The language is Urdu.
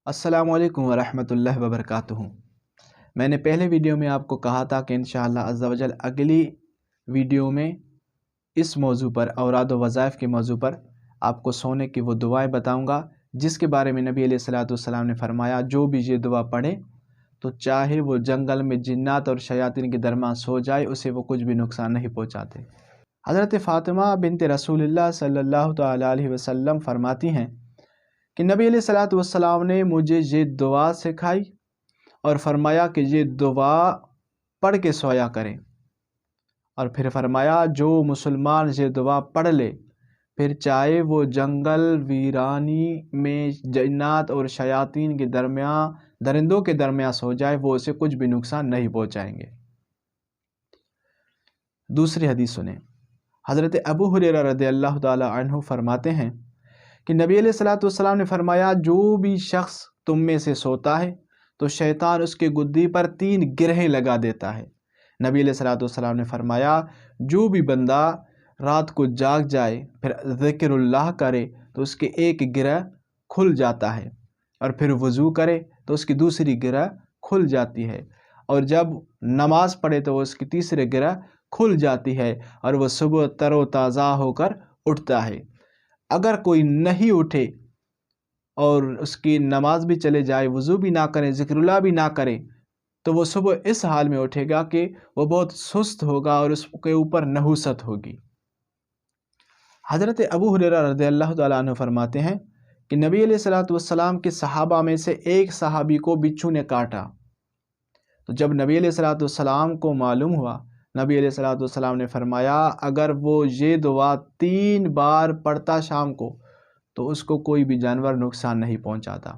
السلام علیکم ورحمۃ اللہ وبرکاتہ۔ میں نے پہلے ویڈیو میں آپ کو کہا تھا کہ انشاءاللہ عز و جل اگلی ویڈیو میں اس موضوع پر اوراد و وظائف کے موضوع پر آپ کو سونے کی وہ دعائیں بتاؤں گا جس کے بارے میں نبی علیہ الصلوۃ والسلام نے فرمایا جو بھی یہ دعا پڑھے تو چاہے وہ جنگل میں جنات اور شیاطین کے درمیان سو جائے اسے وہ کچھ بھی نقصان نہیں پہنچاتے۔ حضرت فاطمہ بنت رسول اللہ صلی اللہ تعالی علیہ وسلم فرماتی ہیں کہ نبی علیہ الصلوۃ والسلام نے مجھے یہ دعا سکھائی اور فرمایا کہ یہ دعا پڑھ کے سویا کریں، اور پھر فرمایا جو مسلمان یہ دعا پڑھ لے پھر چاہے وہ جنگل ویرانی میں جنات اور شیاطین کے درمیان درندوں کے درمیان سو جائے وہ اسے کچھ بھی نقصان نہیں پہنچائیں گے۔ دوسری حدیث سنیں۔ حضرت ابو ہریرہ رضی اللہ تعالی عنہ فرماتے ہیں کہ نبی علیہ الصلوۃ والسلام نے فرمایا جو بھی شخص تم میں سے سوتا ہے تو شیطان اس کے گدی پر 3 گرہیں لگا دیتا ہے۔ نبی علیہ الصلوۃ والسلام نے فرمایا جو بھی بندہ رات کو جاگ جائے پھر ذکر اللہ کرے تو اس کے ایک گرہ کھل جاتا ہے، اور پھر وضو کرے تو اس کی دوسری گرہ کھل جاتی ہے، اور جب نماز پڑھے تو وہ اس کی تیسری گرہ کھل جاتی ہے، اور وہ صبح تر و تازہ ہو کر اٹھتا ہے۔ اگر کوئی نہیں اٹھے اور اس کی نماز بھی چلے جائے، وضو بھی نہ کرے، ذکر اللہ بھی نہ کرے، تو وہ صبح اس حال میں اٹھے گا کہ وہ بہت سست ہوگا اور اس کے اوپر نحوست ہوگی۔ حضرت ابو ہریرہ رضی اللہ تعالیٰ عنہ فرماتے ہیں کہ نبی علیہ الصلوۃ والسلام کے صحابہ میں سے ایک صحابی کو بچھو نے کاٹا، تو جب نبی علیہ الصلوۃ والسلام کو معلوم ہوا، نبی علیہ الصلوۃ والسلام نے فرمایا اگر وہ یہ دعا 3 بار پڑھتا شام کو تو اس کو کوئی بھی جانور نقصان نہیں پہنچاتا۔